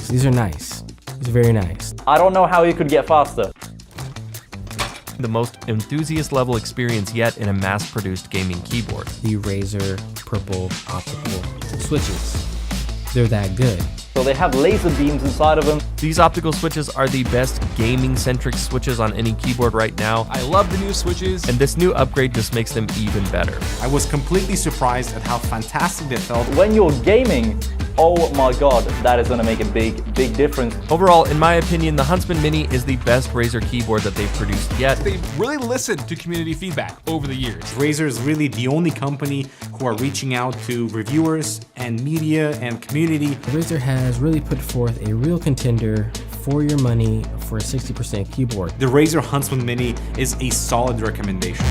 specs. These are nice. These are very nice. I don't know how you could get faster. The most enthusiast level experience yet in a mass-produced gaming keyboard. The Razer Purple Optical switches. They're that good. So they have laser beams inside of them. These optical switches are the best gaming-centric switches on any keyboard right now. I love the new switches. And this new upgrade just makes them even better. I was completely surprised at how fantastic they felt. When you're gaming, oh my god, that is gonna make a big difference. Overall, in my opinion, the Huntsman Mini is the best Razer keyboard that they've produced yet. They've really listened to community feedback over the years. Razer is really the only company who are reaching out to reviewers and media and community. Razer has really put forth a real contender for your money for a 60% keyboard. The Razer Huntsman Mini is a solid recommendation.